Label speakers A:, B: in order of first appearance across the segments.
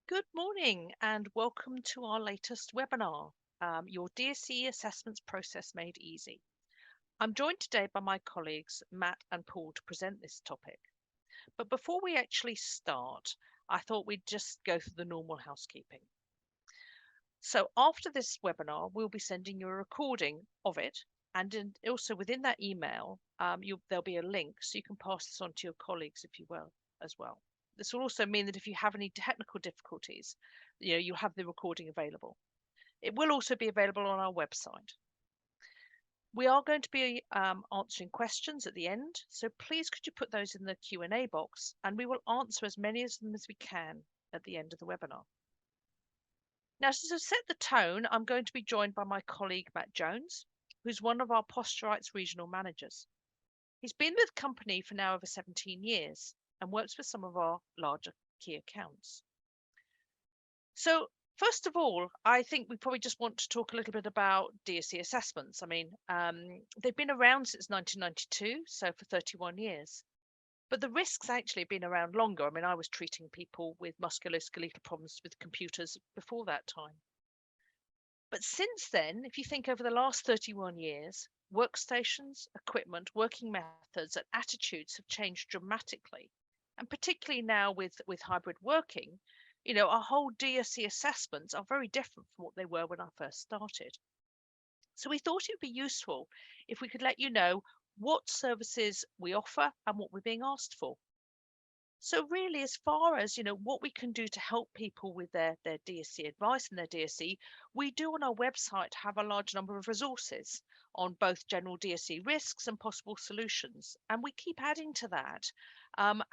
A: Good morning and welcome to our latest webinar, your DSE Assessments Process Made Easy. I'm joined today by my colleagues Matt and Paul to present this topic. But before we actually start, I thought we'd just go through the normal housekeeping. So after this webinar, we'll be sending you a recording of it, and also within that email, there'll be a link so you can pass this on to your colleagues if you will as well. This will also mean that if you have any technical difficulties, you'll have the recording available. It will also be available on our website. We are going to be answering questions at the end, so please could you put those in the Q&A box, and we will answer as many of them as we can at the end of the webinar. Now, to set the tone, I'm going to be joined by my colleague Matt Jones, who's one of our Posturite's regional managers. He's been with the company for now over 17 years and works with some of our larger key accounts. So first of all, I think we probably just want to talk a little bit about DSE assessments. I mean, they've been around since 1992, so for 31 years. But the risks actually have been around longer. I mean, I was treating people with musculoskeletal problems with computers before that time. But since then, if you think over the last 31 years, workstations, equipment, working methods, and attitudes have changed dramatically. And particularly now with hybrid working, our whole DSE assessments are very different from what they were when I first started. So we thought it would be useful if we could let you know what services we offer and what we're being asked for. So really, as far as what we can do to help people with their DSE advice and their DSE, we do on our website have a large number of resources on both general DSE risks and possible solutions, and we keep adding to that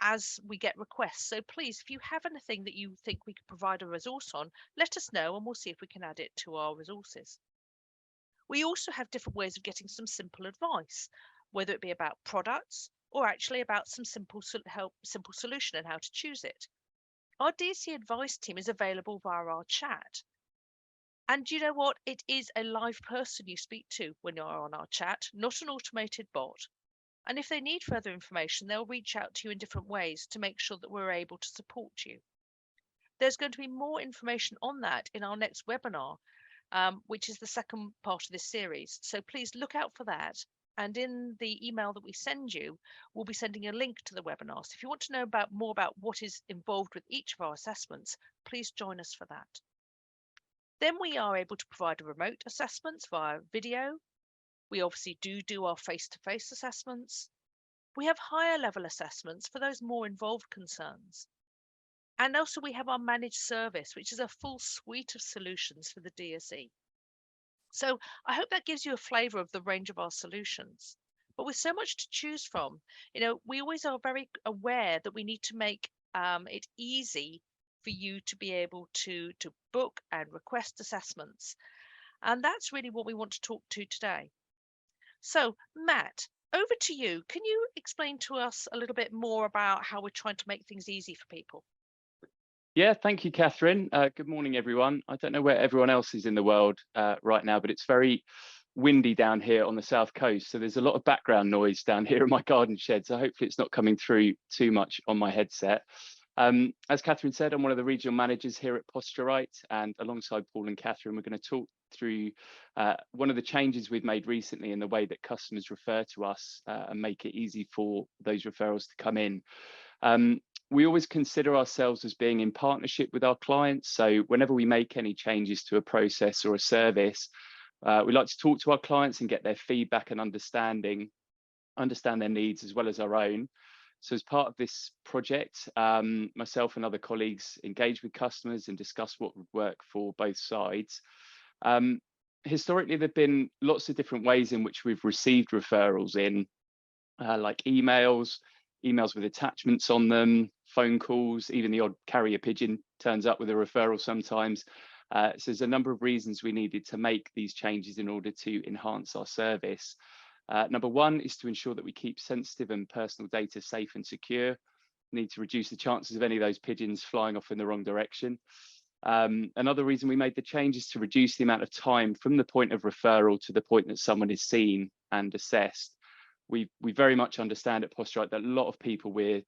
A: as we get requests. So please, if you have anything that you think we could provide a resource on, let us know and we'll see if we can add it to our resources. We also have different ways of getting some simple advice, whether it be about products or actually about some simple solution and how to choose it. Our DSE advice team is available via our chat. And you know what? It is a live person you speak to when you're on our chat, not an automated bot. And if they need further information, they'll reach out to you in different ways to make sure that we're able to support you. There's going to be more information on that in our next webinar, which is the second part of this series. So please look out for that. And in the email that we send you, we'll be sending a link to the webinar. So if you want to know more about what is involved with each of our assessments, please join us for that. Then we are able to provide remote assessments via video. We obviously do our face-to-face assessments. We have higher level assessments for those more involved concerns. And also we have our managed service, which is a full suite of solutions for the DSE. So I hope that gives you a flavour of the range of our solutions. But with so much to choose from, we always are very aware that we need to make it easy for you to be able to book and request assessments. And that's really what we want to talk to today. So Matt, over to you. Can you explain to us a little bit more about how we're trying to make things easy for people?
B: Yeah, thank you, Katharine. Good morning, everyone. I don't know where everyone else is in the world right now, but it's very windy down here on the south coast. So there's a lot of background noise down here in my garden shed. So hopefully it's not coming through too much on my headset. As Katharine said, I'm one of the regional managers here at Posturite, and alongside Paul and Katharine, we're going to talk through one of the changes we've made recently in the way that customers refer to us and make it easy for those referrals to come in. We always consider ourselves as being in partnership with our clients. So whenever we make any changes to a process or a service, we like to talk to our clients and get their feedback and understand their needs as well as our own. So as part of this project, myself and other colleagues engage with customers and discuss what would work for both sides. Historically, there have been lots of different ways in which we've received referrals in, like emails with attachments on them, phone calls, even the odd carrier pigeon turns up with a referral sometimes. So there's a number of reasons we needed to make these changes in order to enhance our service. Number one is to ensure that we keep sensitive and personal data safe and secure. We need to reduce the chances of any of those pigeons flying off in the wrong direction. Another reason we made the change is to reduce the amount of time from the point of referral to the point that someone is seen and assessed. We very much understand at Posturite that a lot of people we're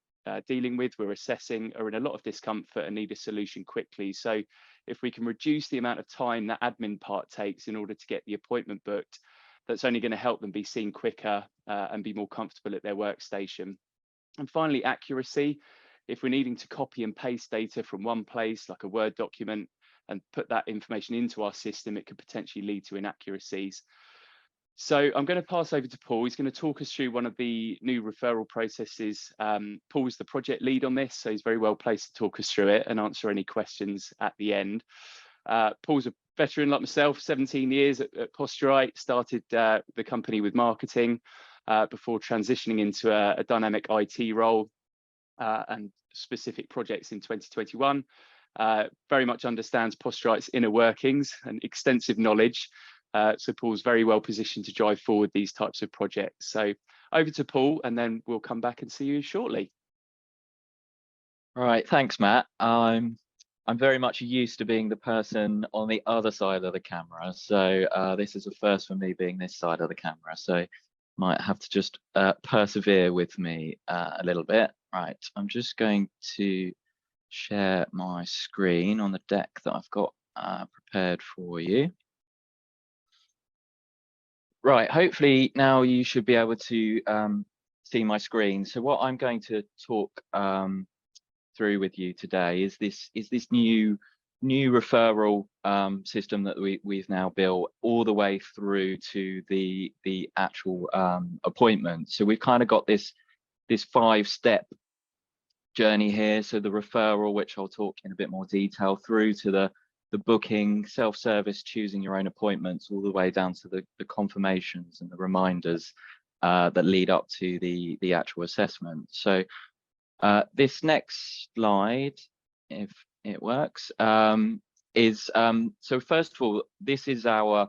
B: dealing with, we're assessing, are in a lot of discomfort and need a solution quickly. So if we can reduce the amount of time that admin part takes in order to get the appointment booked, that's only going to help them be seen quicker and be more comfortable at their workstation. And finally, accuracy. If we're needing to copy and paste data from one place, like a Word document, and put that information into our system, it could potentially lead to inaccuracies. So I'm going to pass over to Paul. He's going to talk us through one of the new referral processes. Paul's the project lead on this, so he's very well placed to talk us through it and answer any questions at the end. Paul's a veteran like myself, 17 years at Posturite, started the company with marketing before transitioning into a dynamic IT role and specific projects in 2021. Very much understands Posturite's inner workings and extensive knowledge. So Paul's very well positioned to drive forward these types of projects. So over to Paul, and then we'll come back and see you shortly.
C: Right, thanks, Matt. I'm very much used to being the person on the other side of the camera. So this is a first for me being this side of the camera. So might have to just persevere with me a little bit. Right, I'm just going to share my screen on the deck that I've got prepared for you. Right, hopefully now you should be able to see my screen. So what I'm going to talk through with you today is this new referral system that we've now built all the way through to the actual appointment. So we've kind of got this 5-step journey here. So the referral, which I'll talk in a bit more detail, through to the booking, self-service, choosing your own appointments, all the way down to the confirmations and the reminders that lead up to the actual assessment. So this next slide, if it works, is so first of all, this is what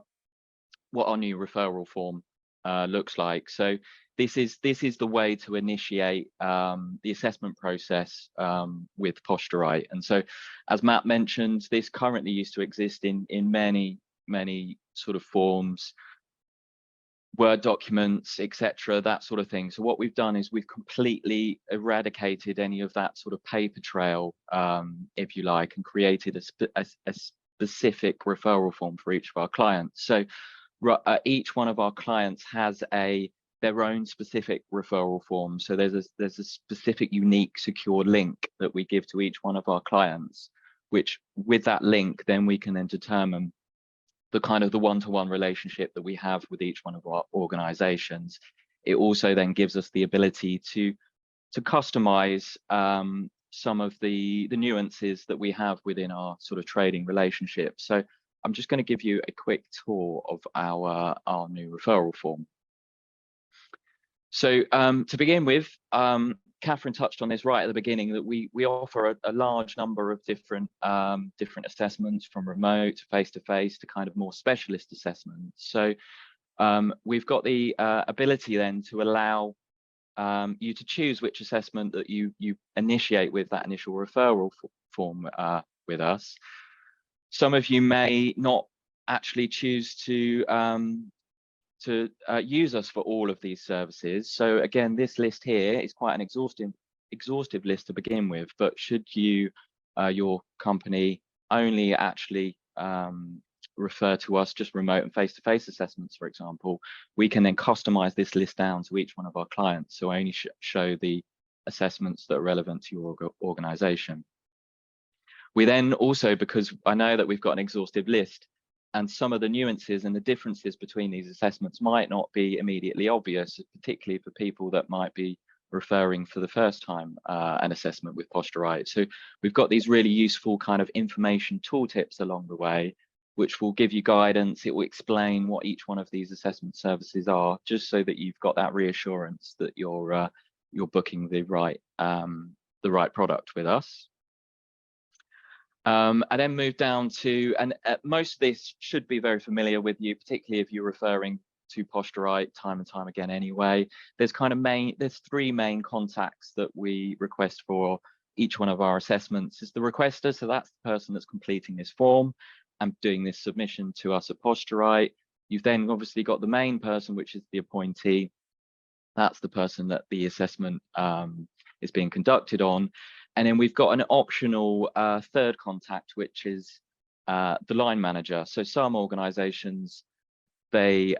C: our new referral form looks like. So this is the way to initiate the assessment process with Posturite. And so, as Matt mentioned, this currently used to exist in many sort of forms, Word documents, etc., that sort of thing. So what we've done is we've completely eradicated any of that sort of paper trail, if you like, and created a specific referral form for each of our clients. So each one of our clients has their own specific referral form. So there's a specific, unique, secure link that we give to each one of our clients, which with that link, then we can then determine the kind of the one-to-one relationship that we have with each one of our organizations. It also then gives us the ability to customize some of the nuances that we have within our sort of trading relationship. So I'm just going to give you a quick tour of our new referral form. So to begin with, Katharine touched on this right at the beginning, that we offer a large number of different assessments, from remote to face-to-face to kind of more specialist assessments. So we've got the ability then to allow you to choose which assessment that you initiate with that initial referral form with us. Some of you may not actually choose to use us for all of these services. So again, this list here is quite an exhaustive list to begin with, but should you your company only actually refer to us just remote and face-to-face assessments, for example, we can then customize this list down to each one of our clients, so only show the assessments that are relevant to your organization. We then also, because I know that we've got an exhaustive list, and some of the nuances and the differences between these assessments might not be immediately obvious, particularly for people that might be referring for the first time an assessment with Posturite. So we've got these really useful kind of information tooltips along the way, which will give you guidance. It will explain what each one of these assessment services are, just so that you've got that reassurance that you're booking the right product with us. And then move down to, and most of this should be very familiar with you, particularly if you're referring to Posturite time and time again anyway. There's three main contacts that we request for each one of our assessments. Is the requester, so that's the person that's completing this form and doing this submission to us at Posturite. You've then obviously got the main person, which is the appointee. That's the person that the assessment is being conducted on. And then we've got an optional third contact, which is the line manager. So some organizations, they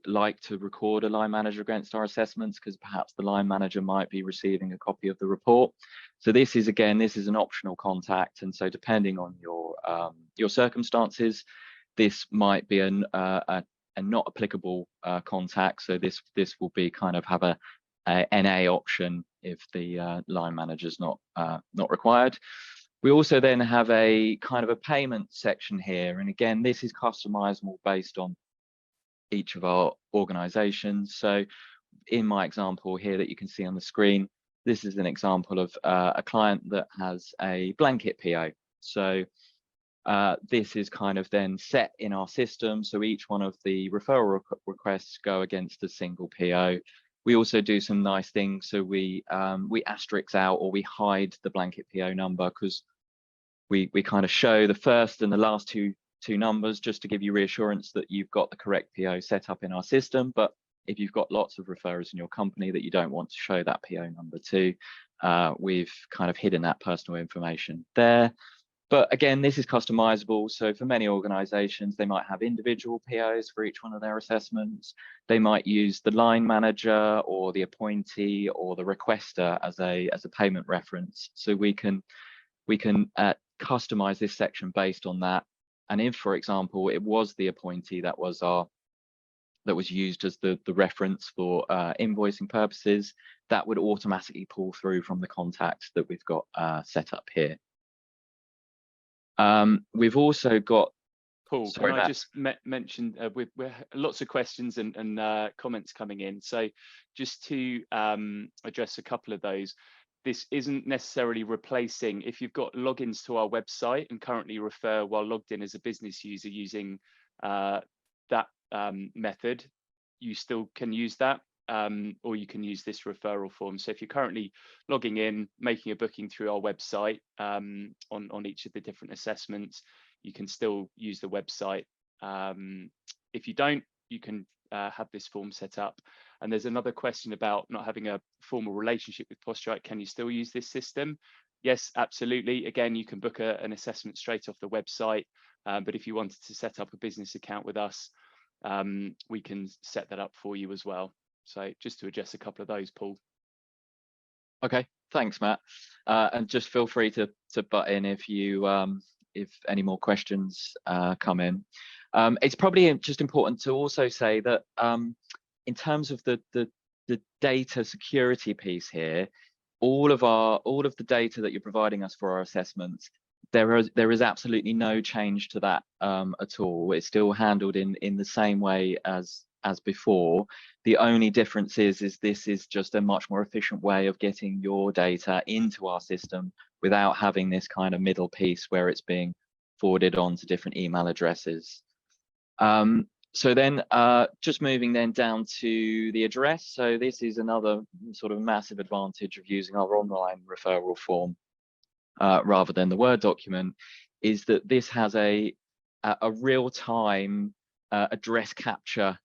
C: like to record a line manager against our assessments because perhaps the line manager might be receiving a copy of the report. So this is, again, this is an optional contact. And so depending on your circumstances, this might be a not applicable contact. So this will be kind of have a NA option if the line manager is not required. We also then have a kind of a payment section here. And again, this is customizable based on each of our organizations. So in my example here that you can see on the screen, this is an example of a client that has a blanket PO. So this is kind of then set in our system. So each one of the referral requests go against a single PO. We also do some nice things. So we asterisk out or we hide the blanket PO number because we kind of show the first and the last two numbers just to give you reassurance that you've got the correct PO set up in our system. But if you've got lots of referrers in your company that you don't want to show that PO number to, we've kind of hidden that personal information there. But again, this is customizable. So for many organizations, they might have individual POs for each one of their assessments. They might use the line manager or the appointee or the requester as a payment reference. So we can customize this section based on that. And if, for example, it was the appointee that was used as the reference for invoicing purposes, that would automatically pull through from the contacts that we've got set up here. We've also got
B: Paul, can I just mention with lots of questions and comments coming in. So just to address a couple of those, this isn't necessarily replacing, if you've got logins to our website and currently refer while logged in as a business user using that method, you still can use that, or you can use this referral form. So if you're currently logging in, making a booking through our website on each of the different assessments, you can still use the website. If you don't, you can have this form set up. And there's another question about not having a formal relationship with Posturite. Can you still use this system? Yes, absolutely. Again, you can book an assessment straight off the website. But if you wanted to set up a business account with us, we can set that up for you as well. So just to address a couple of those, Paul.
C: Okay, thanks, Matt. And just feel free to butt in if any more questions come in. It's probably just important to also say that in terms of the data security piece here, all of the data that you're providing us for our assessments, there is absolutely no change to that at all. It's still handled in the same way as before. The only difference is this is just a much more efficient way of getting your data into our system without having this kind of middle piece where it's being forwarded on to different email addresses. So then just moving then down to the address. So this is another sort of massive advantage of using our online referral form rather than the Word document, is that this has a real-time address capture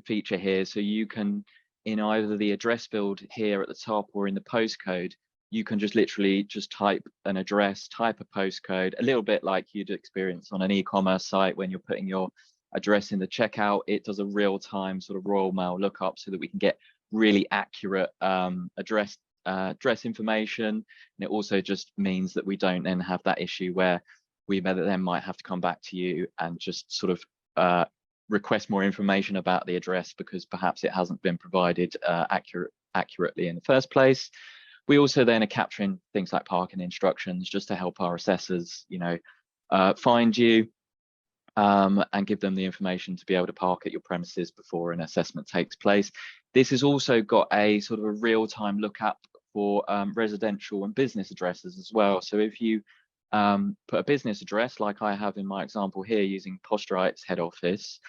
C: feature here. So you can, in either the address field here at the top or in the postcode, you can just literally just type an address, type a postcode, a little bit like you'd experience on an e-commerce site when you're putting your address in the checkout. It does a real-time sort of Royal Mail lookup so that we can get really accurate address information. And it also just means that we don't then have that issue where we then might have to come back to you and just sort of request more information about the address because perhaps it hasn't been provided accurately in the first place. We also then are capturing things like parking instructions just to help our assessors, find you and give them the information to be able to park at your premises before an assessment takes place. This has also got a sort of a real-time lookup for residential and business addresses as well. So if you put a business address, like I have in my example here using Posturite's head office,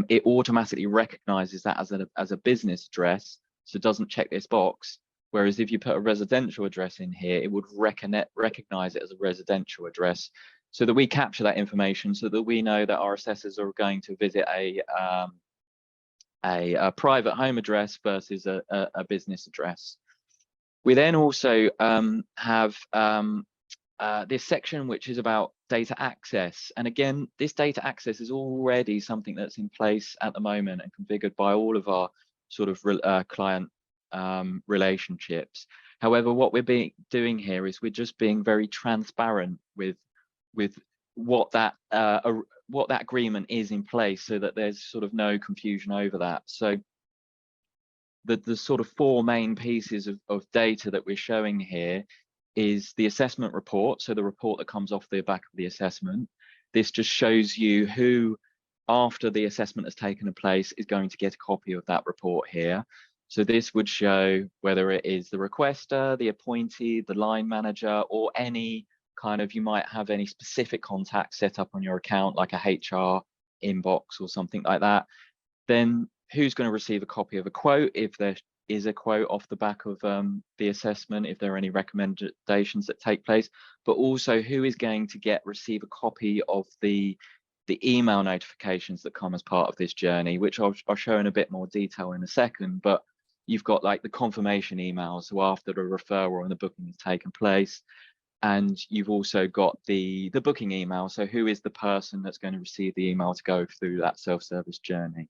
C: it automatically recognizes that as a business address, so it doesn't check this box. Whereas if you put a residential address in here, it would recognize it as a residential address, so that we capture that information so that we know that our assessors are going to visit a private home address versus a business address. We then also have this section which is about data access, and again, this data access is already something that's in place at the moment and configured by all of our sort of client relationships. However, what we're doing here is we're just being very transparent with what that agreement is in place, so that there's sort of no confusion over that. So the sort of four main pieces of data that we're showing here is the assessment report, so the report that comes off the back of the assessment. This just shows you who, after the assessment has taken place, is going to get a copy of that report here. So this would show whether it is the requester, the appointee, the line manager, or any kind of, you might have any specific contact set up on your account, like a HR inbox or something like that. Then who's going to receive a copy of a quote, if there is a quote off the back of the assessment, if there are any recommendations that take place, but also who is going to receive a copy of the email notifications that come as part of this journey, which I'll show in a bit more detail in a second. But you've got like the confirmation emails, so after the referral and the booking has taken place, and you've also got the booking email, so who is the person that's going to receive the email to go through that self-service journey.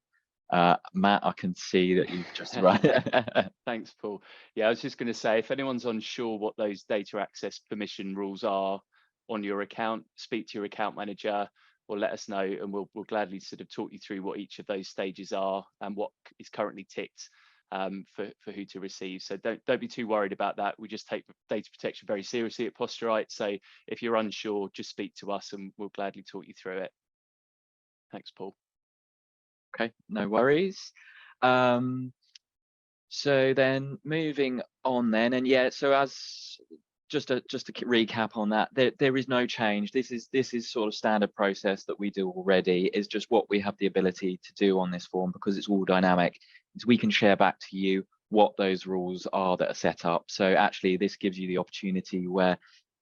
C: Matt, I can see that you've just right.
B: Thanks, Paul. Yeah, I was just going to say, if anyone's unsure what those data access permission rules are on your account, speak to your account manager or let us know, and we'll gladly sort of talk you through what each of those stages are and what is currently ticked for who to receive. So don't be too worried about that. We just take data protection very seriously at Posturite. So if you're unsure, just speak to us and we'll gladly talk you through it. Thanks, Paul.
C: Okay, no worries. So then moving on then, and yeah, so as just to recap on that, there is no change. This is sort of standard process that we do already. Is just what we have the ability to do on this form, because it's all dynamic, is we can share back to you what those rules are that are set up. So actually this gives you the opportunity where,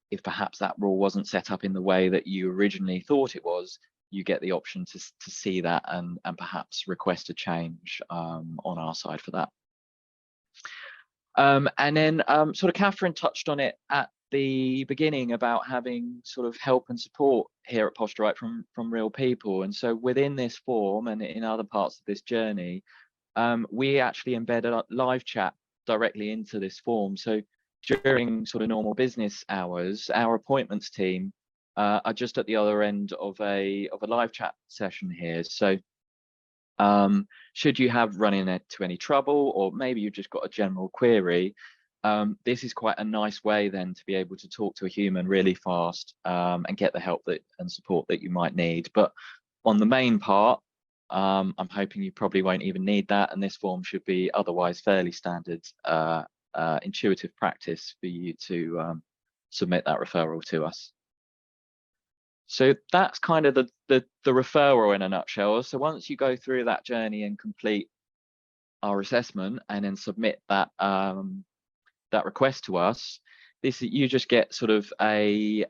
C: if perhaps that rule wasn't set up in the way that you originally thought it was, you get the option to see that and perhaps request a change on our side for that. And then sort of Katharine touched on it at the beginning about having sort of help and support here at Posturite from real people. And so within this form and in other parts of this journey, we actually embedded a live chat directly into this form. So during sort of normal business hours, our appointments team are just at the other end of a live chat session here. So should you have run into any trouble, or maybe you've just got a general query, this is quite a nice way then to be able to talk to a human really fast and get the help and support that you might need. But on the main part, I'm hoping you probably won't even need that, and this form should be otherwise fairly standard intuitive practice for you to submit that referral to us. So that's kind of the referral in a nutshell. So once you go through that journey and complete our assessment and then submit that that request to us, you just get sort of a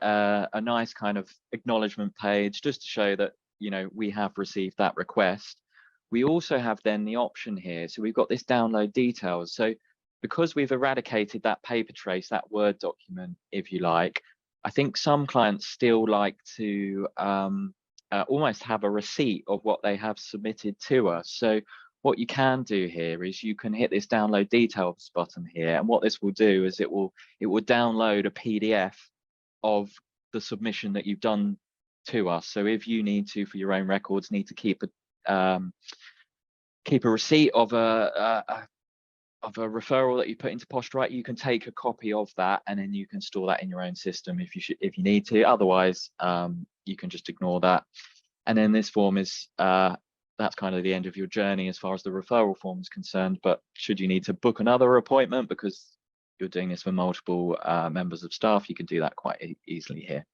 C: nice kind of acknowledgement page just to show that, you know, we have received that request. We also have then the option here. So we've got this download details. So because we've eradicated that paper trace, that Word document, if you like, I think some clients still like to almost have a receipt of what they have submitted to us. So what you can do here is you can hit this download details button here, and what this will do is it will download a PDF of the submission that you've done to us. So if you need to, for your own records, need to keep a receipt of a referral that you put into Posturite, you can take a copy of that and then you can store that in your own system if you need to. Otherwise, you can just ignore that. And then this form is that's kind of the end of your journey as far as the referral form is concerned. But should you need to book another appointment because you're doing this for multiple members of staff, you can do that quite easily here.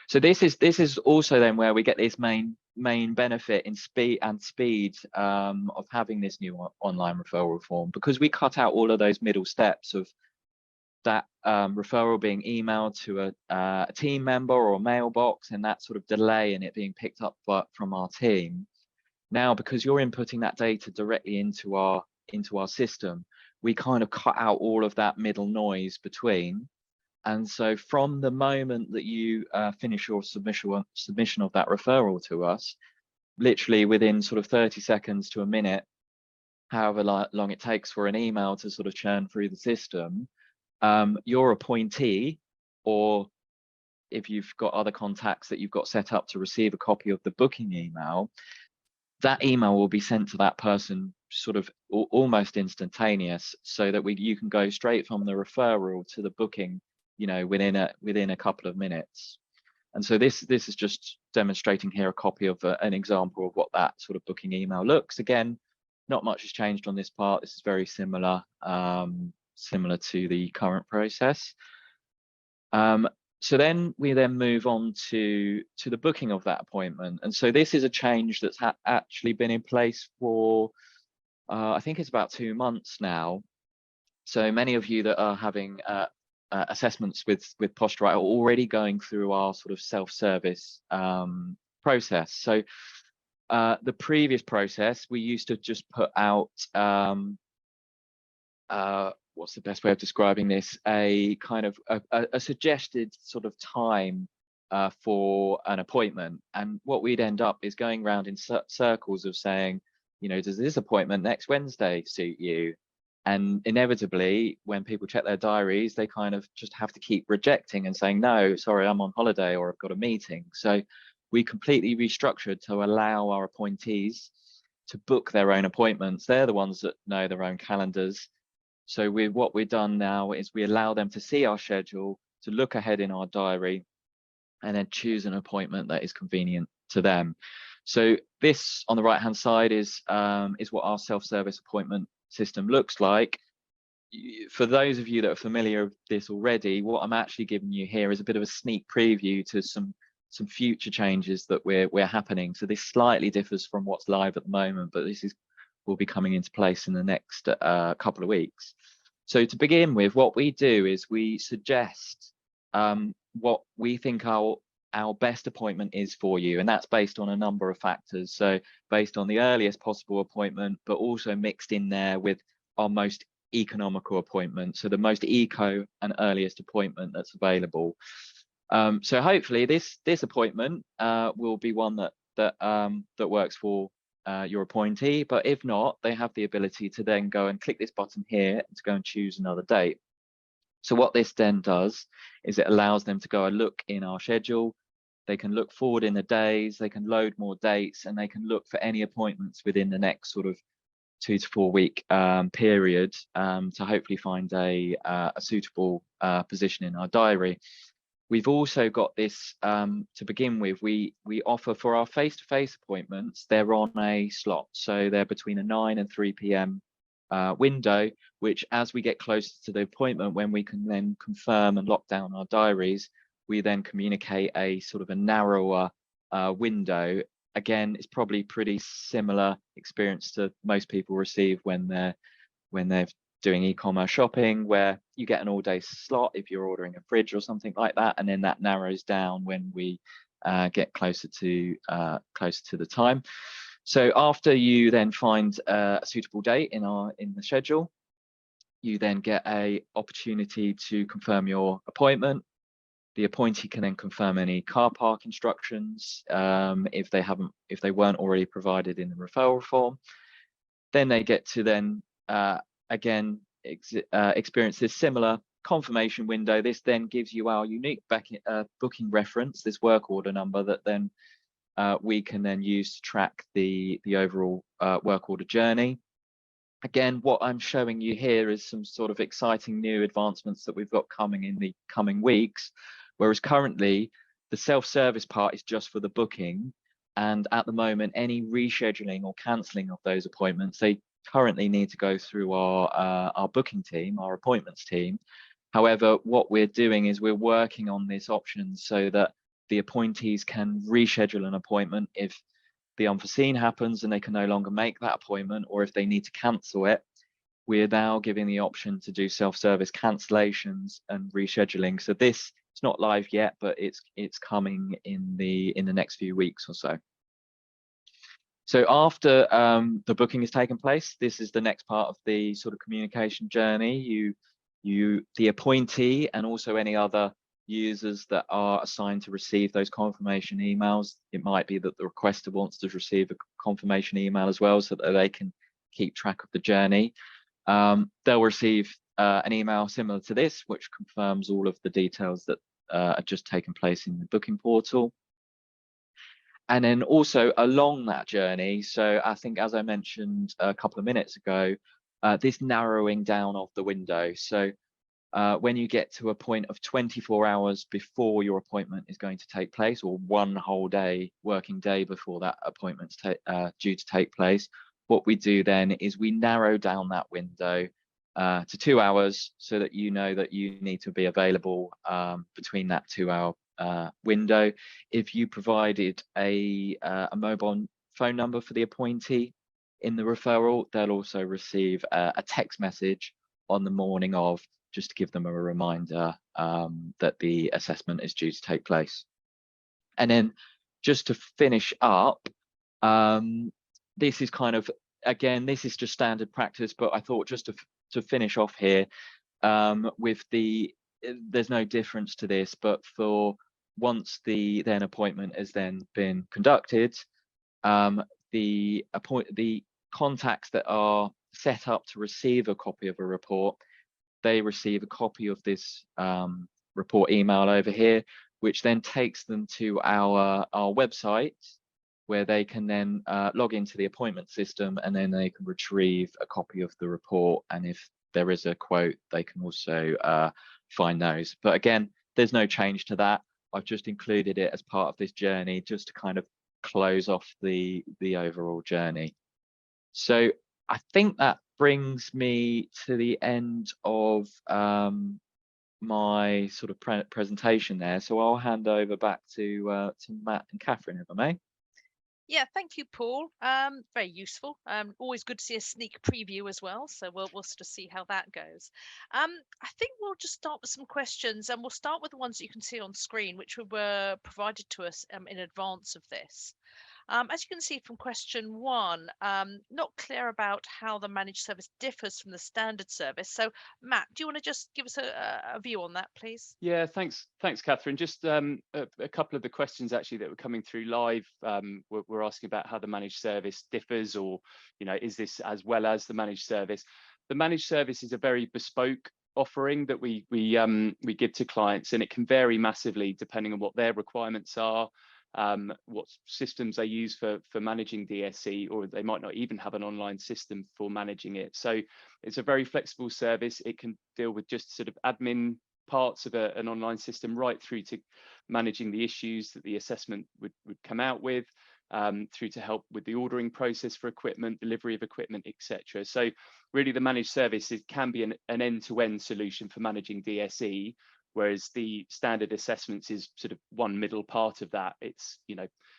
C: So this is also then where we get this main benefit in speed of having this new online referral form, because we cut out all of those middle steps of that referral being emailed to a team member or a mailbox, and that sort of delay in it being picked up from our team. Now, because you're inputting that data directly into our system, we kind of cut out all of that middle noise between. And so from the moment that you finish your submission of that referral to us, literally within sort of 30 seconds to a minute, however long it takes for an email to sort of churn through the system, your appointee, or if you've got other contacts that you've got set up to receive a copy of the booking email, that email will be sent to that person sort of almost instantaneous, so that you can go straight from the referral to the booking, you know, within a couple of minutes. And so this is just demonstrating here a copy of an example of what that sort of booking email looks. Again, not much has changed on this part. This is very similar to the current process. So then we move on to the booking of that appointment. And so this is a change that's actually been in place for, I think it's about 2 months now. So many of you that are having assessments with Posturite are already going through our sort of self-service process. So the previous process, we used to just put out, what's the best way of describing this? A kind of a suggested sort of time for an appointment. And what we'd end up is going around in circles of saying, you know, does this appointment next Wednesday suit you? And inevitably, when people check their diaries, they kind of just have to keep rejecting and saying, no, sorry, I'm on holiday or I've got a meeting. So we completely restructured to allow our appointees to book their own appointments. They're the ones that know their own calendars. So what we've done now is we allow them to see our schedule, to look ahead in our diary, and then choose an appointment that is convenient to them. So this on the right hand side is what our self-service appointment system looks like. For those of you that are familiar with this already, what I'm actually giving you here is a bit of a sneak preview to some future changes that we're happening. So this slightly differs from what's live at the moment, but this will be coming into place in the next couple of weeks. So to begin with, what we do is we suggest what we think our best appointment is for you, and that's based on a number of factors. So based on the earliest possible appointment, but also mixed in there with our most economical appointment, so the most eco and earliest appointment that's available. So hopefully this appointment will be one that works for your appointee, but if not, they have the ability to then go and click this button here to go and choose another date. So what this then does is it allows them to go and look in our schedule. They can look forward in the days, they can load more dates, and they can look for any appointments within the next sort of 2 to 4 week period to hopefully find a suitable position in our diary. We've also got this to begin with. We offer for our face-to-face appointments, they're on a slot. So they're between a 9 and 3 p.m. Window, which as we get closer to the appointment, when we can then confirm and lock down our diaries, we then communicate a sort of a narrower window. Again, it's probably pretty similar experience to most people receive when they're doing e-commerce shopping, where you get an all-day slot if you're ordering a fridge or something like that, and then that narrows down when we get closer to the time. So after you then find a suitable date in the schedule, you then get a opportunity to confirm your appointment. The appointee can then confirm any car park instructions if they weren't already provided in the referral form. Then they get to then again experience this similar confirmation window. This then gives you our unique booking reference, this work order number that then we can then use to track the overall work order journey. Again, what I'm showing you here is some sort of exciting new advancements that we've got coming in the coming weeks, whereas currently the self-service part is just for the booking, and at the moment any rescheduling or cancelling of those appointments, they currently need to go through our booking team, our appointments team. However, what we're doing is we're working on this option so that the appointees can reschedule an appointment if the unforeseen happens and they can no longer make that appointment, or if they need to cancel it. We're now giving the option to do self-service cancellations and rescheduling. So this is not live yet, but it's coming in the next few weeks or so. So after the booking has taken place, this is the next part of the sort of communication journey. The appointee, and also any other users that are assigned to receive those confirmation emails. It might be that the requester wants to receive a confirmation email as well, so that they can keep track of the journey. They'll receive an email similar to this, which confirms all of the details that are just taken place in the booking portal. And then also along that journey, so I think, as I mentioned a couple of minutes ago, this narrowing down of the window. So when you get to a point of 24 hours before your appointment is going to take place, or one whole day, working day before that appointment's due to take place, what we do then is we narrow down that window to 2 hours, so that you know that you need to be available between that 2-hour window. If you provided a mobile phone number for the appointee in the referral, they'll also receive a text message on the morning of, just to give them a reminder that the assessment is due to take place. And then just to finish up, this is kind of, again, this is just standard practice, but I thought just to finish off here with there's no difference to this, but for once the appointment has then been conducted, the contacts that are set up to receive a copy of a report, they receive a copy of this report email over here, which then takes them to our website, where they can then log into the appointment system, and then they can retrieve a copy of the report. And if there is a quote, they can also find those. But again, there's no change to that. I've just included it as part of this journey, just to kind of close off the overall journey. So I think that brings me to the end of my sort of presentation there. So I'll hand over back to Matt and Katharine, if I may.
A: Yeah, thank you, Paul. Very useful. Always good to see a sneak preview as well. So we'll sort of see how that goes. I think we'll just start with some questions, and we'll start with the ones that you can see on screen, which were provided to us in advance of this. As you can see from question 1, not clear about how the managed service differs from the standard service. So Matt, do you want to just give us a view on that, please?
B: Yeah, thanks, Katharine. Just a couple of the questions actually that were coming through live were asking about how the managed service differs, or is this as well as the managed service? The managed service is a very bespoke offering that we give to clients, and it can vary massively depending on what their requirements are, what systems they use for managing DSE, or they might not even have an online system for managing it. So it's a very flexible service. It can deal with just sort of admin parts of an online system, right through to managing the issues that the assessment would come out with, through to help with the ordering process for equipment, delivery of equipment, etc. So really the managed service can be an end-to-end solution for managing DSE, whereas the standard assessments is sort of one middle part of that. It's,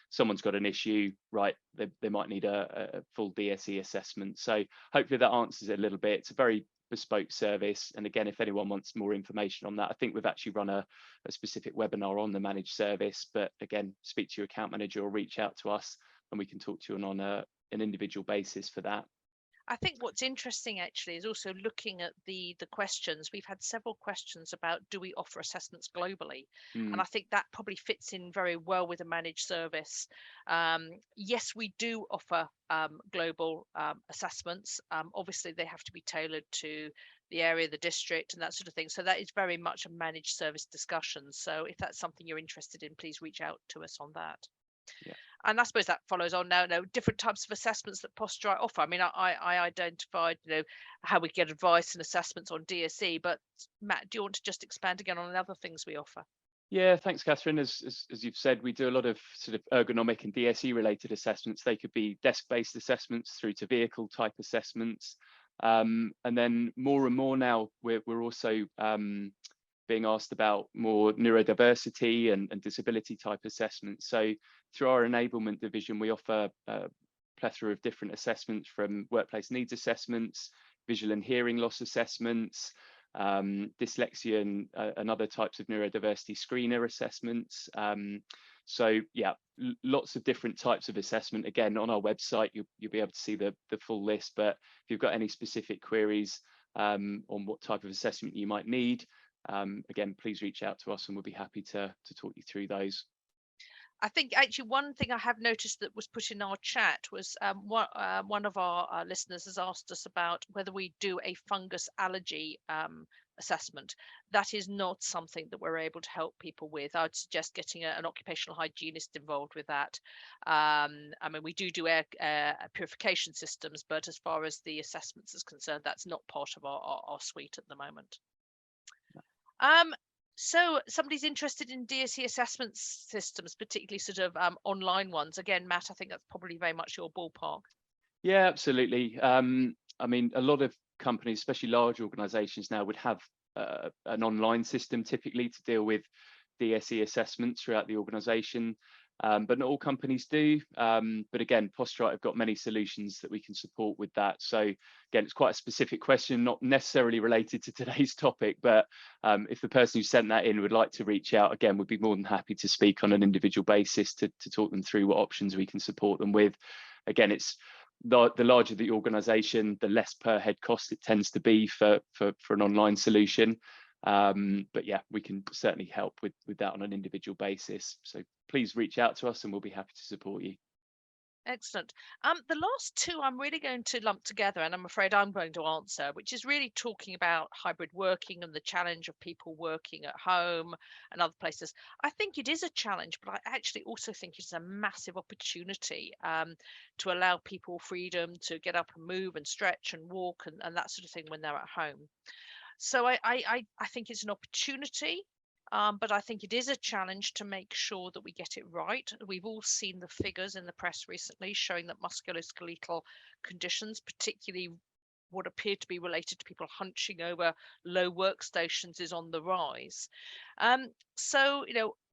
B: someone's got an issue, right, they might need a full DSE assessment. So hopefully that answers it a little bit. It's a very bespoke service. And again, if anyone wants more information on that, I think we've actually run a specific webinar on the managed service. But again, speak to your account manager or reach out to us, and we can talk to you on an individual basis for that.
A: I think what's interesting actually is also looking at the questions. We've had several questions about, do we offer assessments globally? And I think that probably fits in very well with a managed service. Yes, we do offer global assessments. Obviously, they have to be tailored to the area, the district, and that sort of thing. So that is very much a managed service discussion. So if that's something you're interested in, please reach out to us on that.
B: Yeah.
A: And I suppose that follows on now, different types of assessments that Posturite offer. I mean, I identified, how we get advice and assessments on DSE, but Matt, do you want to just expand again on the other things we offer?
B: Yeah, thanks, Katharine. As you've said, we do a lot of sort of ergonomic and DSE related assessments. They could be desk-based assessments through to vehicle type assessments. And then more and more now, we're also being asked about more neurodiversity and disability type assessments. So through our enablement division, we offer a plethora of different assessments, from workplace needs assessments, visual and hearing loss assessments, dyslexia and other types of neurodiversity screener assessments. So yeah, lots of different types of assessment. Again, on our website, you'll be able to see the full list. But if you've got any specific queries on what type of assessment you might need, again, please reach out to us and we'll be happy to talk you through those.
A: I think actually one thing I have noticed that was put in our chat was one of our listeners has asked us about whether we do a fungus allergy assessment. That is not something that we're able to help people with. I would suggest getting an occupational hygienist involved with that. I mean, we do air purification systems, but as far as the assessments is concerned, that's not part of our suite at the moment. So somebody's interested in DSE assessment systems, particularly sort of online ones. Again, Matt, I think that's probably very much your ballpark.
B: Yeah, absolutely. I mean, a lot of companies, especially large organizations now, would have an online system typically to deal with DSE assessments throughout the organization. But not all companies do. But again, Posturite have got many solutions that we can support with that. So again, it's quite a specific question, not necessarily related to today's topic, but if the person who sent that in would like to reach out, again, we'd be more than happy to speak on an individual basis to talk them through what options we can support them with. Again, it's the larger the organization, the less per head cost it tends to be for an online solution. But yeah, we can certainly help with that on an individual basis. So please reach out to us and we'll be happy to support you.
A: Excellent. The last two I'm really going to lump together, and I'm afraid I'm going to answer, which is really talking about hybrid working and the challenge of people working at home and other places. I think it is a challenge, but I actually also think it's a massive opportunity to allow people freedom to get up and move and stretch and walk and that sort of thing when they're at home. So I think it's an opportunity, but I think it is a challenge to make sure that we get it right. We've all seen the figures in the press recently showing that musculoskeletal conditions, particularly what appear to be related to people hunching over low workstations, is on the rise. So,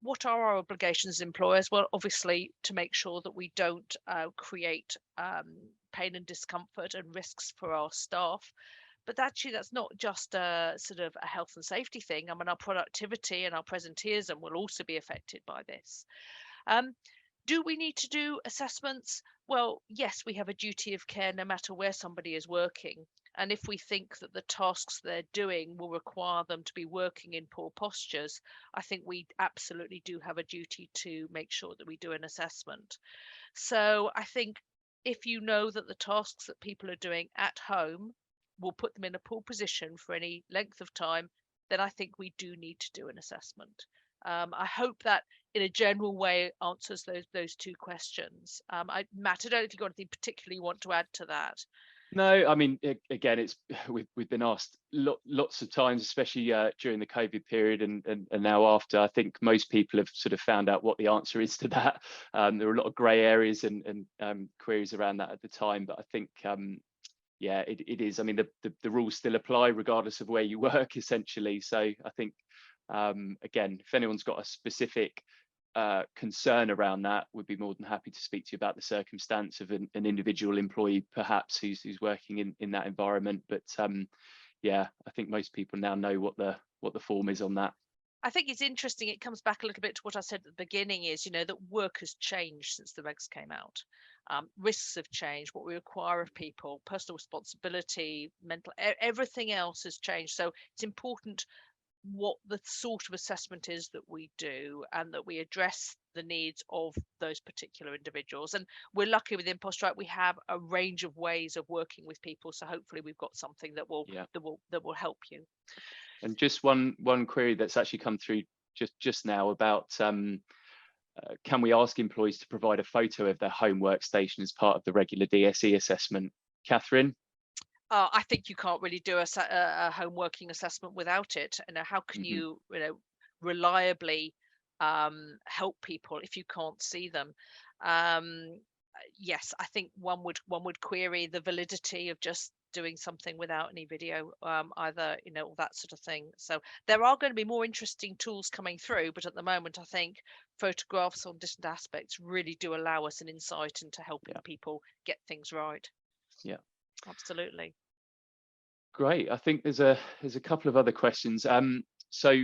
A: what are our obligations as employers? Well, obviously, to make sure that we don't create pain and discomfort and risks for our staff. But actually, that's not just a sort of a health and safety thing. I mean, our productivity and our presenteeism will also be affected by this. Do we need to do assessments? Well, yes, we have a duty of care no matter where somebody is working. And if we think that the tasks they're doing will require them to be working in poor postures, I think we absolutely do have a duty to make sure that we do an assessment. So I think if you know that the tasks that people are doing at home will put them in a poor position for any length of time, then I think we do need to do an assessment. I hope that in a general way answers those two questions. Matt, I don't know if you've got anything particularly you want to add to that.
B: No, I mean, again, we've been asked lots of times, especially during the COVID period and now after. I think most people have sort of found out what the answer is to that. There were a lot of grey areas and queries around that at the time, but I think yeah, it is. I mean, the rules still apply regardless of where you work, essentially. So I think, again, if anyone's got a specific concern around that, we'd be more than happy to speak to you about the circumstance of an individual employee, perhaps, who's working in that environment. But yeah, I think most people now know what the form is on that.
A: I think it's interesting. It comes back a little bit to what I said at the beginning is, that work has changed since the regs came out. Risks have changed, what we require of people, personal responsibility, mental, everything else has changed. So it's important what the sort of assessment is that we do and that we address the needs of those particular individuals. And we're lucky within Posturite, we have a range of ways of working with people. So hopefully we've got something that will help you.
B: And just one query that's actually come through just now about can we ask employees to provide a photo of their home workstation as part of the regular DSE assessment? Katharine?
A: I think you can't really do a home working assessment without it. How can you reliably help people if you can't see them? Yes, I think one would query the validity of just doing something without any video, either, all that sort of thing. So there are going to be more interesting tools coming through, but at the moment, I think photographs on distant aspects really do allow us an insight into helping people get things right.
B: Yeah,
A: absolutely.
B: Great. I think there's a couple of other questions. So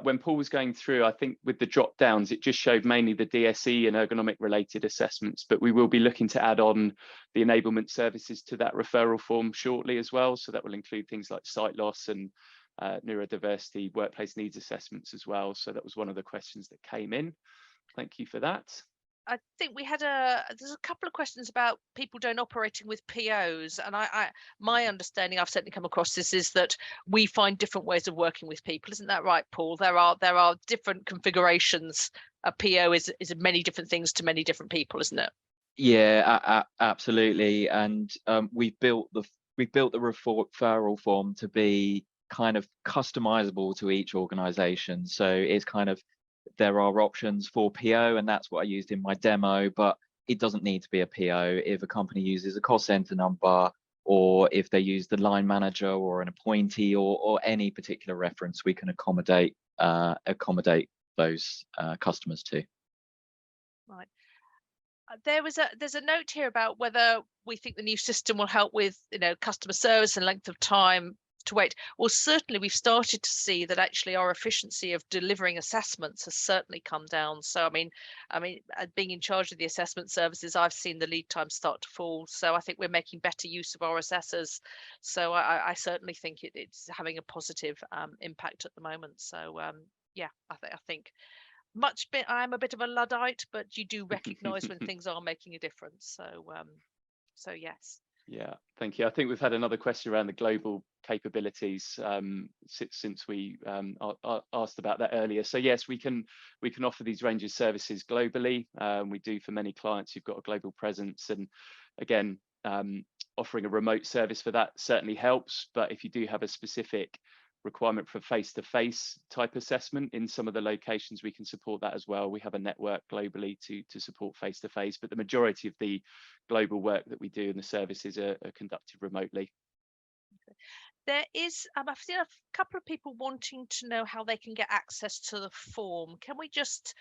B: when Paul was going through, I think with the drop downs, it just showed mainly the DSE and ergonomic related assessments, but we will be looking to add on the enablement services to that referral form shortly as well. So that will include things like sight loss and neurodiversity, workplace needs assessments as well. So that was one of the questions that came in. Thank you for that.
A: I think we had there's a couple of questions about people don't operating with POs, and my understanding, I've certainly come across this, is that we find different ways of working with people. Isn't that right, Paul? There are different configurations. A PO is many different things to many different people, isn't it?
C: Yeah, absolutely. And we've built the referral form to be kind of customizable to each organization. So it's kind of, there are options for PO, and that's what I used in my demo, but it doesn't need to be a PO. If a company uses a cost center number, or if they use the line manager or an appointee or any particular reference, we can accommodate those customers too.
A: Right. There's a note here about whether we think the new system will help with, customer service and length of time to wait. Well, certainly we've started to see that actually our efficiency of delivering assessments has certainly come down. So I mean, being in charge of the assessment services, I've seen the lead time start to fall. So I think we're making better use of our assessors. So I certainly think it's having a positive impact at the moment. So yeah, I think I'm a bit of a Luddite, but you do recognize when things are making a difference. So yes.
B: Yeah, thank you. I think we've had another question around the global capabilities since we asked about that earlier. So yes, we can offer these range of services globally. We do for many clients who've got a global presence, and again, offering a remote service for that certainly helps. But if you do have a specific requirement for face-to-face type assessment in some of the locations, we can support that as well. We have a network globally to support face-to-face, but the majority of the global work that we do in the services are conducted remotely.
A: Okay. There is, I've seen a couple of people wanting to know how they can get access to the form. Can we just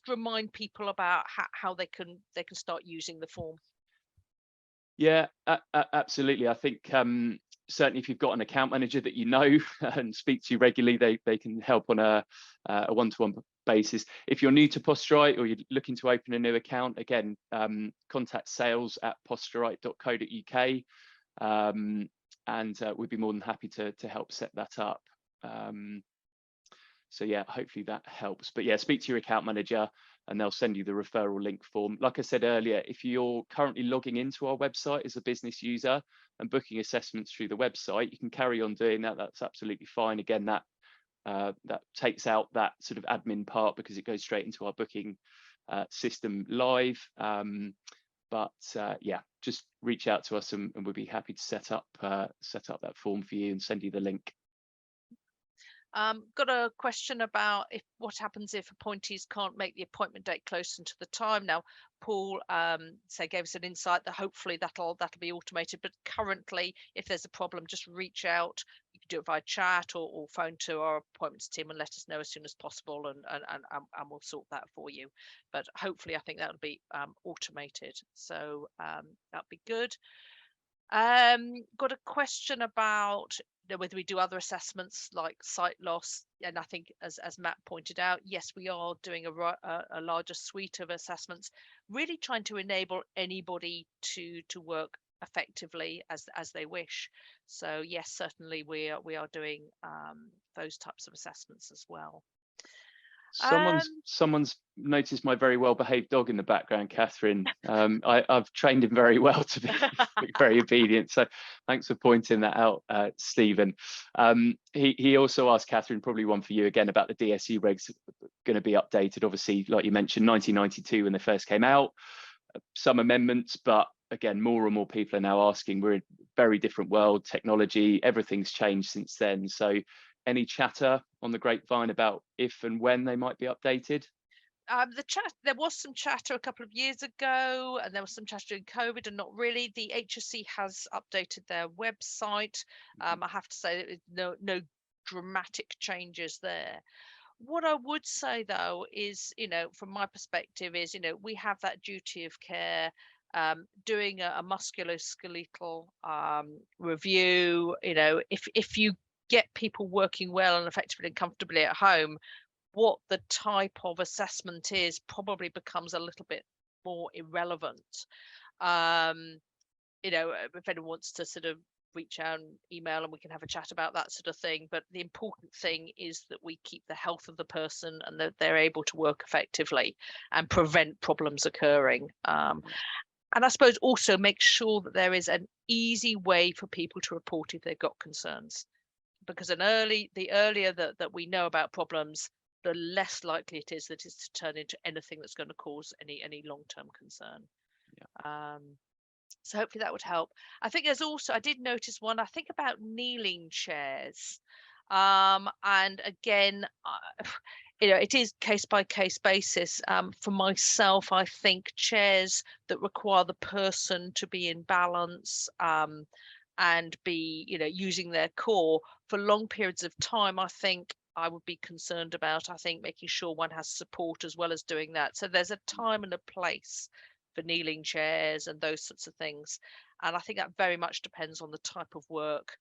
A: remind people about how they can start using the form?
B: Yeah, absolutely. I think certainly if you've got an account manager that you know and speak to you regularly, they can help on a one-to-one basis. If you're new to Posturite or you're looking to open a new account, again, contact sales@posturite.co.uk, and we'd be more than happy to help set that up. So yeah, hopefully that helps. But yeah, speak to your account manager and they'll send you the referral link form. Like I said earlier, if you're currently logging into our website as a business user and booking assessments through the website, you can carry on doing that. That's absolutely fine. Again, that takes out that sort of admin part because it goes straight into our booking system live. But yeah, just reach out to us and we'll be happy to set up that form for you and send you the link.
A: Got a question about what happens if appointees can't make the appointment date closer to the time. Now, Paul gave us an insight that hopefully that'll be automated. But currently, if there's a problem, just reach out. You can do it via chat or phone to our appointments team and let us know as soon as possible, and we'll sort that for you. But hopefully, I think that'll be automated. So that'll be good. Got a question about whether we do other assessments like sight loss, and I think as Matt pointed out, yes, we are doing a larger suite of assessments, really trying to enable anybody to work effectively as they wish. So yes, certainly we are doing those types of assessments as well.
B: Someone's noticed my very well behaved dog in the background, Katharine. I've trained him very well to be very obedient. So thanks for pointing that out, Stephen. He also asked, Katharine, probably one for you again, about the DSE regs going to be updated. Obviously, like you mentioned, 1992 when they first came out, some amendments, but again, more and more people are now asking. We're in a very different world, technology, everything's changed since then. So any chatter on the grapevine about if and when they might be updated?
A: There was some chatter a couple of years ago, and there was some chatter during COVID, and not really. The HSE has updated their website. I have to say that no dramatic changes there. What I would say though is, from my perspective is, we have that duty of care, doing a musculoskeletal review. If you get people working well and effectively and comfortably at home, what the type of assessment is probably becomes a little bit more irrelevant. You know, if anyone wants to sort of reach out and email, and we can have a chat about that sort of thing. But the important thing is that we keep the health of the person and that they're able to work effectively and prevent problems occurring. And I suppose also make sure that there is an easy way for people to report if they've got concerns, because the earlier that we know about problems, the less likely it is that it's to turn into anything that's going to cause any long-term concern. Yeah. So hopefully that would help. I think there's also, I did notice one, I think about kneeling chairs. And again, you know, it is case by case basis. For myself, I think chairs that require the person to be in balance and be, you know, using their core for long periods of time, I think I would be concerned about. I think making sure one has support as well as doing that. So there's a time and a place for kneeling chairs and those sorts of things. And I think that very much depends on the type of work,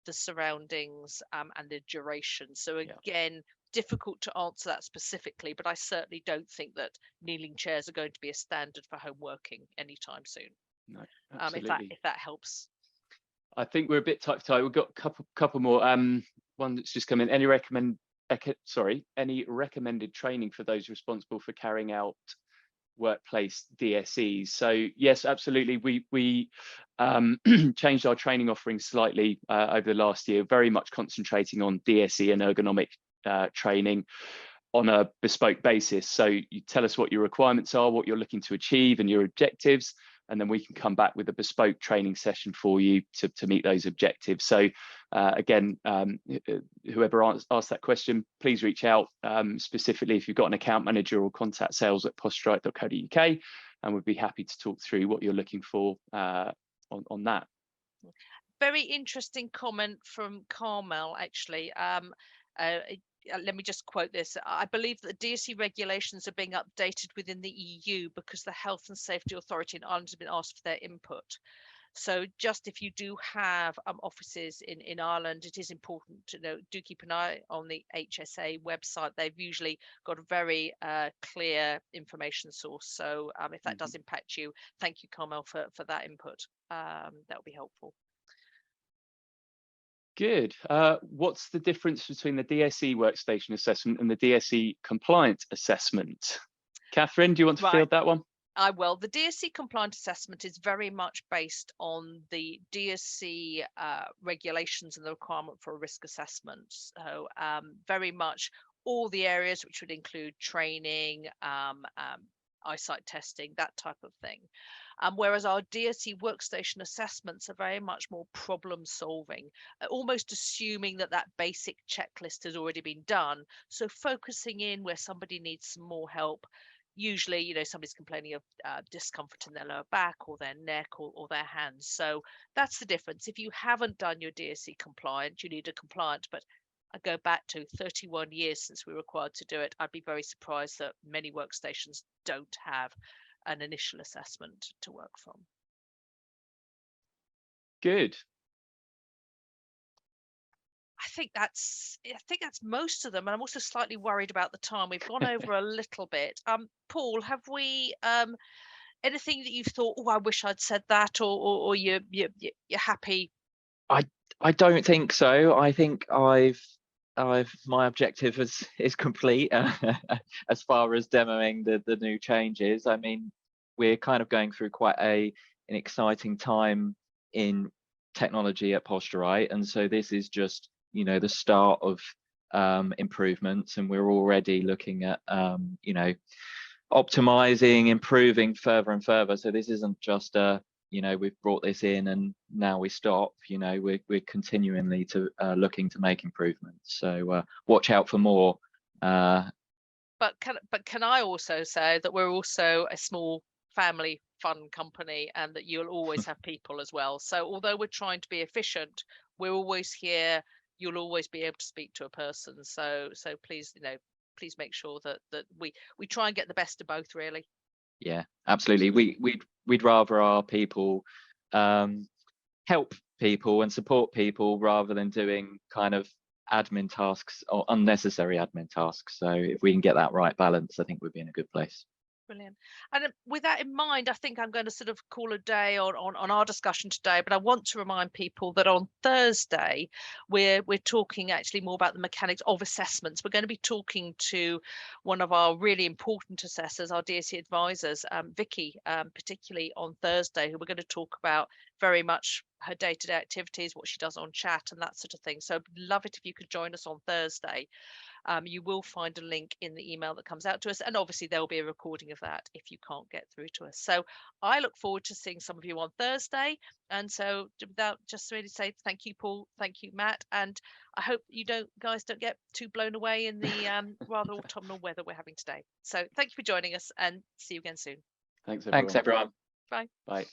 A: the surroundings, and the duration. So again, difficult to answer that specifically, but I certainly don't think that kneeling chairs are going to be a standard for home working anytime soon.
B: No, absolutely.
A: If that helps.
B: I think we're a bit tight for time. We've got a couple more. One that's just come in. Any recommended training for those responsible for carrying out workplace DSEs? So yes, absolutely. We changed our training offering slightly over the last year, very much concentrating on DSE and ergonomic training on a bespoke basis. So you tell us what your requirements are, what you're looking to achieve and your objectives, and then we can come back with a bespoke training session for you to meet those objectives. So again, whoever asked that question, please reach out specifically if you've got an account manager or contact sales@posturite.co.uk, and we'd be happy to talk through what you're looking for on that.
A: Very interesting comment from Carmel, actually. Let me just quote this. I believe that the DSE regulations are being updated within the EU because the Health and Safety Authority in Ireland has been asked for their input. So just if you do have offices in Ireland, it is important to know, do keep an eye on the HSA website. They've usually got a very clear information source. So if that does impact you, thank you, Carmel, for that input. That would be helpful.
B: Good. What's the difference between the DSE workstation assessment and the DSE compliant assessment? Katharine, do you want to field that one?
A: I will. The DSE compliant assessment is very much based on the DSE regulations and the requirement for a risk assessment. So very much all the areas which would include training, eyesight testing, that type of thing. Whereas our DSE workstation assessments are very much more problem solving, almost assuming that that basic checklist has already been done. So focusing in where somebody needs some more help. Usually, you know, somebody's complaining of discomfort in their lower back or their neck or their hands. So that's the difference. If you haven't done your DSE compliant, you need a compliant. But I go back to 31 years since we were required to do it. I'd be very surprised that many workstations don't have an initial assessment to work from.
B: Good.
A: I think that's most of them, and I'm also slightly worried about the time. We've gone over a little bit. Paul, have we anything that you've thought, oh, I wish I'd said that, or you're happy?
C: I don't think so. I think my objective is complete as far as demoing the new changes. I mean, we're kind of going through quite an exciting time in technology at Posturite, and so this is just, you know, the start of improvements, and we're already looking at you know, optimizing, improving further and further. So this isn't just you know, we've brought this in and now we stop. You know, we're continually looking to make improvements. So watch out for more.
A: But can I also say that we're also a small family fun company, and that you'll always have people as well. So although we're trying to be efficient, we're always here. You'll always be able to speak to a person. So please, you know, please make sure that we try and get the best of both, really.
C: Yeah, absolutely. We'd rather our people help people and support people rather than doing kind of admin tasks or unnecessary admin tasks. So if we can get that right balance, I think we'd be in a good place.
A: Brilliant. And with that in mind, I think I'm going to sort of call a day on our discussion today, but I want to remind people that on Thursday, we're talking actually more about the mechanics of assessments. We're going to be talking to one of our really important assessors, our DSE advisors, Vicky, particularly on Thursday, who we're going to talk about very much her day-to-day activities, what she does on chat and that sort of thing. So I'd love it if you could join us on Thursday. You will find a link in the email that comes out to us, and obviously there will be a recording of that if you can't get through to us. So I look forward to seeing some of you on Thursday. And so without just really say thank you, Paul, thank you, Matt, and I hope you guys don't get too blown away in the rather autumnal weather we're having today. So thank you for joining us, and see you again soon.
B: Thanks, everyone.
C: Thanks, everyone.
A: Bye.
B: Bye.